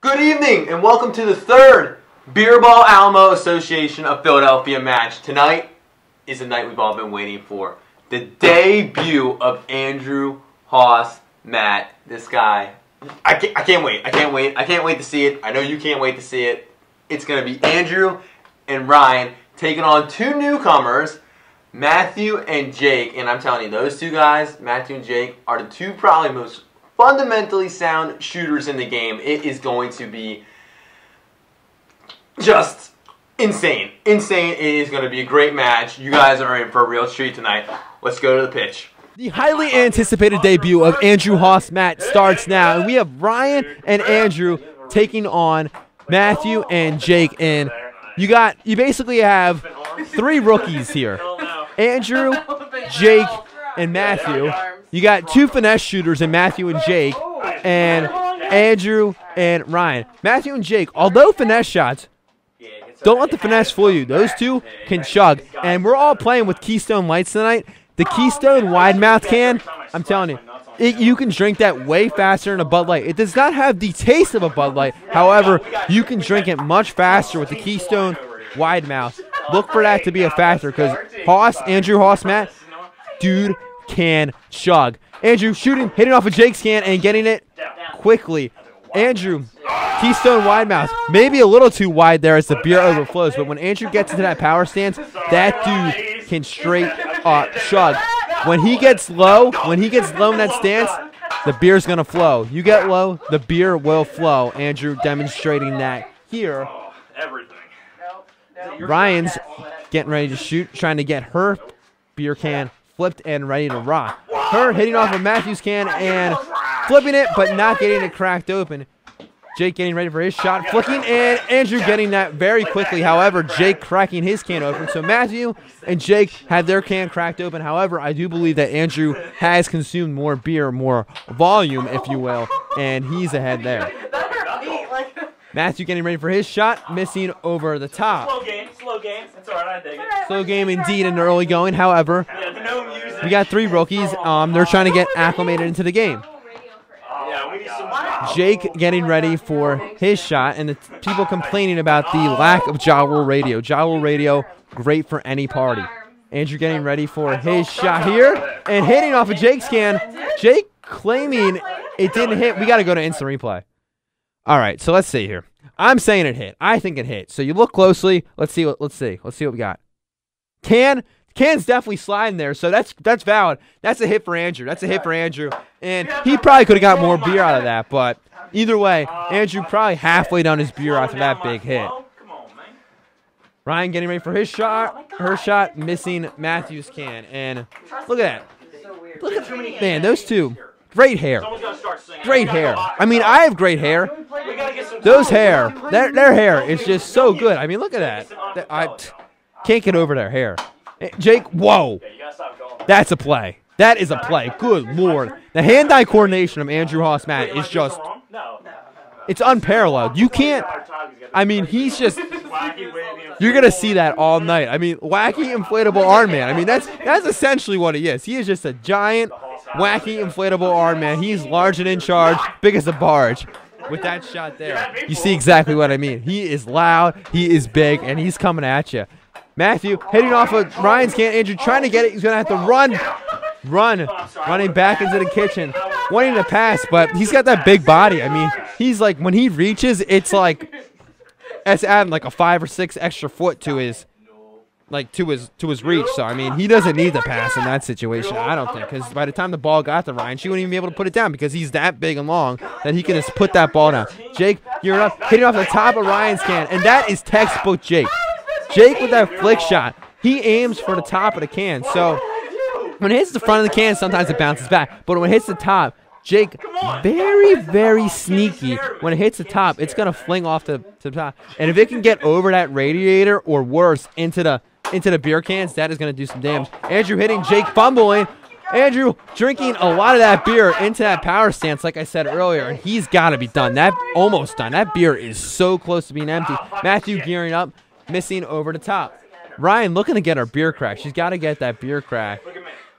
Good evening and welcome to the third Beer Ball Alamo Association of Philadelphia match. Tonight is the night we've all been waiting for. The debut of Andrew Haas Matt. This guy, I can't wait. I can't wait to see it. I know you can't wait to see it. It's going to be Andrew and Ryan taking on two newcomers, Matthew and Jake. And I'm telling you, those two guys, Matthew and Jake, are the two probably most fundamentally sound shooters in the game. It is going to be just insane. Insane. It is going to be a great match. You guys are in for a real treat tonight. Let's go to the pitch. The highly anticipated debut of Andrew Haas Matt starts now, and we have Ryan and Andrew taking on Matthew and Jake. And you basically have three rookies here: Andrew, Jake, and Matthew. You got two finesse shooters in Matthew and Jake, and Andrew and Ryan. Matthew and Jake, although finesse shots, don't let the finesse fool you. Those two can chug. And we're all playing with Keystone Lights tonight. The Keystone wide mouth can, I'm telling you, you can drink that way faster than a Bud Light. It does not have the taste of a Bud Light. However, you can drink it much faster with the Keystone wide mouth. Look for that to be a factor because Andrew Haas Matt, dude, can chug. Andrew shooting, hitting off of Jake's can and getting it quickly. Andrew, Keystone wide mouth, maybe a little too wide there as the beer overflows, but when Andrew gets into that power stance, that dude can straight chug. When he gets low in that stance, the beer's gonna flow. You get low, the beer will flow. Andrew demonstrating that here. Ryan's getting ready to shoot, trying to get her beer can flipped and ready to rock. Her hitting off of Matthew's can and flipping it, but not getting it cracked open. Jake getting ready for his shot, flicking, and Andrew getting that very quickly. However, Jake cracking his can open. So Matthew and Jake had their can cracked open. However, I do believe that Andrew has consumed more beer, more volume, if you will, and he's ahead there. Matthew getting ready for his shot, missing over the top. Slow game. That's all right, I dig it. Slow game indeed in the early going. However, we got three rookies. They're trying to get acclimated into the game. Jake getting ready for his shot, and the people complaining about the lack of Ja Rule radio. Ja Rule radio, great for any party. Andrew getting ready for his shot here, and hitting off of Jake's can. Jake claiming it didn't hit. We got to go to instant replay. All right, so let's see here. I'm saying it hit. I think it hit. So you look closely. Let's see what we got. Can's definitely sliding there, so that's valid. That's a hit for Andrew. That's a hit for Andrew. And he probably could have got more beer out of that, but either way, Andrew probably halfway down his beer after that big hit. Ryan getting ready for his shot. Her shot missing Matthew's can. And look at that. Look at, man, those two. Great hair. Great hair. I mean, I have great hair. Those hair, their hair is just so good. I mean, look at that. I can't get over their hair. Jake, whoa. That's a play. That is a play. Good Lord. The hand-eye coordination of Andrew Haas Matt is just, it's unparalleled. You can't, I mean, he's just, you're going to see that all night. I mean, wacky inflatable arm man. I mean, that's essentially what he is. He is just a giant, wacky inflatable arm man. He's large and in charge, big as a barge. With that shot there, you see exactly what I mean. He is loud, he is big, and he's coming at you. Matthew hitting off of Ryan's can. Andrew trying to get it. He's going to have to running back into the kitchen, wanting to pass, but he's got that big body. I mean, he's like, when he reaches, it's like, it's adding like a 5 or 6 extra foot to his, like to his reach. So I mean, he doesn't need the pass in that situation, I don't think, because by the time the ball got to Ryan, she wouldn't even be able to put it down because he's that big and long that he can just put that ball down. Jake gearing up, hitting off the top of Ryan's can, and that is textbook Jake. Jake with that flick shot, he aims for the top of the can. So when it hits the front of the can, sometimes it bounces back, but when it hits the top, Jake, very, very sneaky. When it hits the top, it's going to fling off the top. And if it can get over that radiator or worse into the beer cans, that is going to do some damage. Andrew hitting, Jake fumbling. Andrew drinking a lot of that beer into that power stance, like I said earlier, and he's got to be done. That almost done. That beer is so close to being empty. Matthew gearing up, missing over the top. Ryan looking to get her beer crack. She's got to get that beer crack.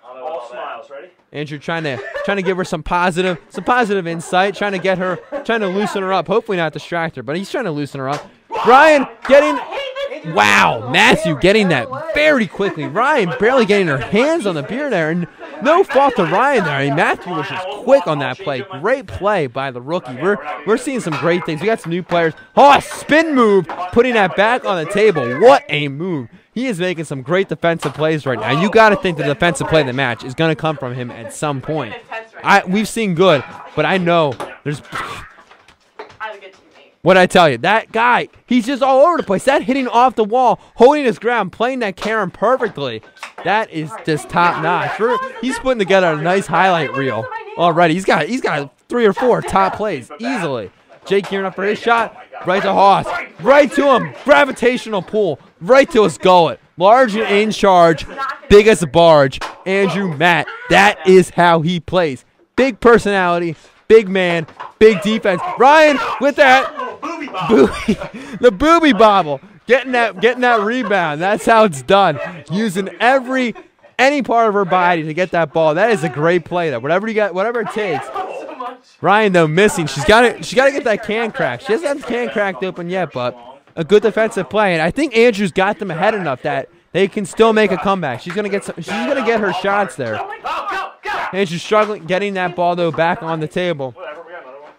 All smiles, ready? Andrew trying to trying to give her some positive insight, trying to loosen her up. Hopefully not distract her, but he's trying to loosen her up. Ryan getting, wow, Matthew getting that very quickly. Ryan barely getting her hands on the beer there, and no fault to Ryan there. I mean, Matthew was just quick on that play. Great play by the rookie. We're seeing some great things. We got some new players. Oh, a spin move, putting that back on the table. What a move. He is making some great defensive plays right now. You got to think the defensive play of the match is going to come from him at some point. We've seen good, but I know there's... What'd I tell you? That guy, he's just all over the place. That hitting off the wall, holding his ground, playing that Karen perfectly. That is just top notch. He's putting together a nice highlight reel already. He's got 3 or 4 top plays easily. Jake gearing up for his shot. Right to Haas. Right to him. Gravitational pull. Right to his gullet. Large and in charge. Big as a barge. Andrew Matt. That is how he plays. Big personality. Big man. Big defense. Ryan with that. The booby bobble. Getting that rebound. That's how it's done. Using any part of her body to get that ball. That is a great play though. Whatever it takes. Ryan though missing. She's got to get that can cracked. She doesn't have the can cracked open yet, but a good defensive play. And I think Andrew's got them ahead enough that they can still make a comeback. She's gonna get her shots there. Andrew's struggling getting that ball though back on the table.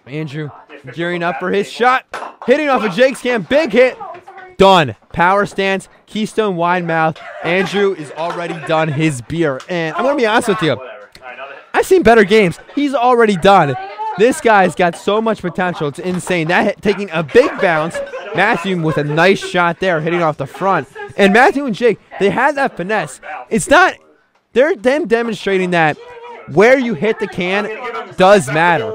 Andrew gearing up for his shot. Hitting off of Jake's can. Big hit. Done. Power stance. Keystone wide mouth. Andrew is already done his beer. And I'm going to be honest with you. I've seen better games. He's already done. This guy's got so much potential. It's insane. Taking a big bounce. Matthew with a nice shot there. Hitting off the front. And Matthew and Jake, they had that finesse. It's not... They're them demonstrating that where you hit the can does matter.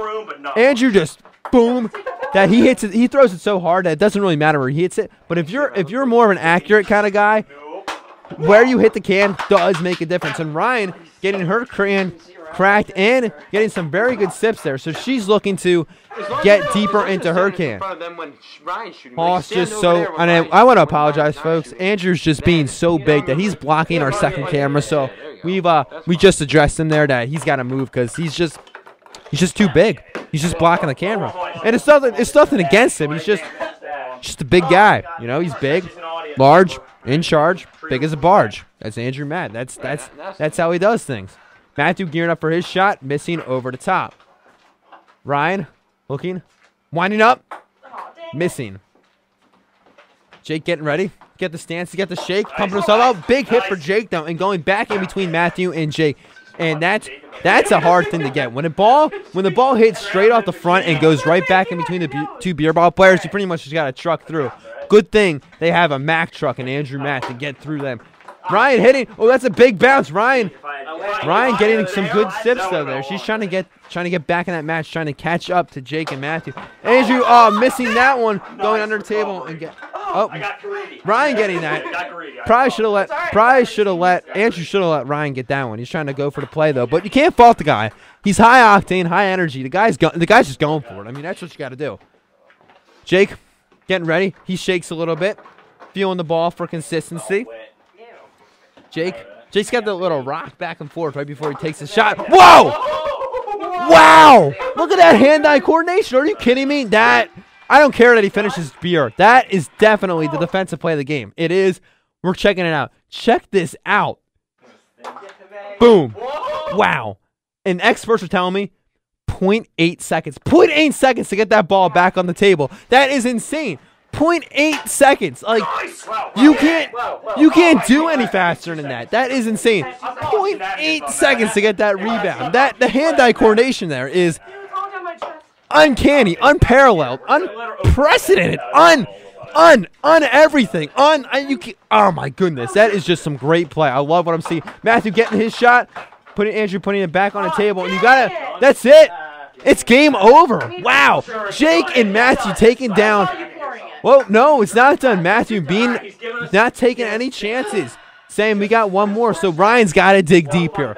Andrew just... Boom. That he hits it, he throws it so hard that it doesn't really matter where he hits it. But if you're more of an accurate kind of guy, where you hit the can does make a difference. And Ryan getting her can cracked and getting some very good sips there. So she's looking to get deeper into her can. Hoss just so, and I want to apologize, folks. Andrew's just being so big that he's blocking our second camera. So we just addressed him there that he's got to move because he's just too big. He's just blocking the camera. And it's nothing against him. He's just a big guy. You know, he's big, large, in charge, big as a barge. That's Andrew Matt. That's how he does things. Matthew gearing up for his shot, missing over the top. Ryan looking, winding up, missing. Jake getting ready. Get the stance, to get the shake, pumping himself out. Big hit for Jake though, and going back in between Matthew and Jake. And that's a hard thing to get. When the ball hits straight off the front and goes right back in between the 2 beer ball players, you pretty much just got to truck through. Good thing they have a Mack truck and Andrew Matt to get through them. Ryan hitting. Oh, that's a big bounce. Ryan getting some good sips though there. She's trying to get back in that match, trying to catch up to Jake and Matthew. Andrew, missing that one, going under the table and get. Oh, Ryan getting that. Probably should have let Andrew should have let Ryan get that one. He's trying to go for the play though, but you can't fault the guy. He's high octane, high energy. The guy's just going for it. I mean, that's what you got to do. Jake getting ready. He shakes a little bit, feeling the ball for consistency. Jake's got that little rock back and forth right before he takes a shot. Whoa! Wow! Look at that hand-eye coordination. Are you kidding me? I don't care that he finishes beer. That is definitely the defensive play of the game. It is. We're checking it out. Check this out. Boom. Wow. And experts are telling me 0.8 seconds. 0.8 seconds to get that ball back on the table. That is insane. 0.8 seconds. Like, you can't do any faster than that. That is insane. 0.8 seconds to get that rebound. The hand-eye coordination there is uncanny, unparalleled, unprecedented, everything. Oh my goodness, that is just some great play. I love what I'm seeing. Matthew getting his shot, Andrew putting it back on the table, and you gotta. That's it. It's game over. Wow, Jake and Matthew taking down. Well, no, it's not done. Matthew not taking any chances. Saying we got one more, so Ryan's got to dig deep here.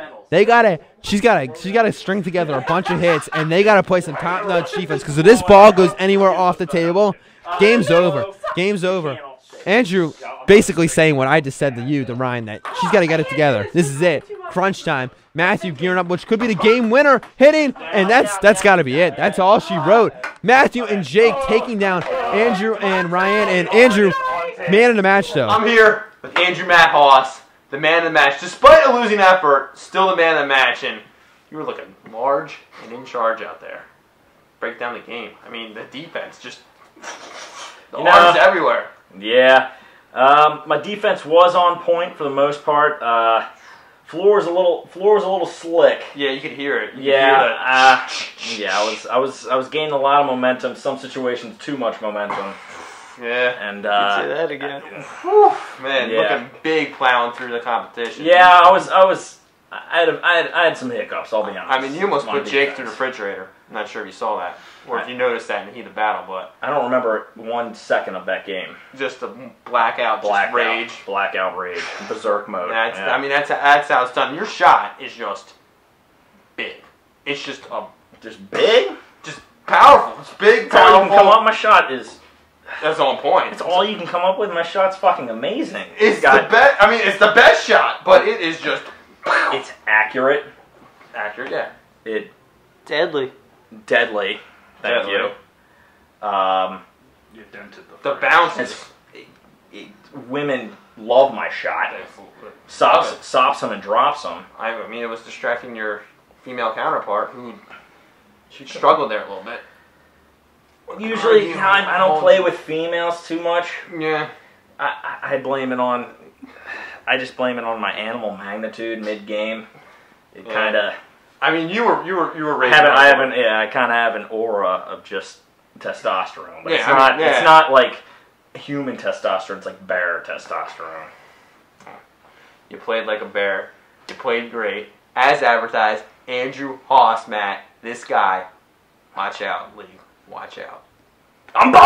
She's got to string together a bunch of hits, and they got to play some top-notch defense. Because if this ball goes anywhere off the table, game's over. Game's over. Andrew basically saying what I just said to you, to Ryan, that she's got to get it together. This is it. Crunch time. Matthew gearing up, which could be the game winner, hitting, and that's got to be it. That's all she wrote. Matthew and Jake taking down Andrew and Ryan, and Andrew, man of the match, though. I'm here with Andrew Matt Haas, the man of the match. Despite a losing effort, still the man of the match, and you were looking large and in charge out there. Break down the game. I mean, the defense just the arms everywhere. Yeah, my defense was on point for the most part. Floor was a little slick. Yeah, you could hear it. Yeah, I was gaining a lot of momentum. Some situations, too much momentum. Yeah, and say that again. Man, looking big, plowing through the competition. Yeah, I had some hiccups. I'll be honest. I mean, you almost put Jake through the refrigerator. I'm not sure if you saw that, or if you noticed that in the heat of battle, but I don't remember 1 second of that game. Just a blackout rage, berserk mode. I mean, that's how it's done. Your shot is just big. It's just big, just powerful. It's big, powerful. All you can come up. My shot is. That's on point. It's all you can come up with. My shot's fucking amazing. It's the best. I mean, it's the best shot, but it is just. It's accurate. Accurate, yeah. Deadly. Thank you. You dented the bounces. Women love my shot. Stops them and drops them. I mean, it was distracting your female counterpart who she struggled there a little bit. Usually, I don't play with females too much. Yeah. I blame it on. I just blame it on my animal magnitude mid game. It kind of. I mean, you were raised. I kind of have an aura of just testosterone, but it's not like human testosterone. It's like bear testosterone. You played like a bear. You played great, as advertised. Andrew Haas, Matt, this guy. Watch out, league. Watch out. I'm bald!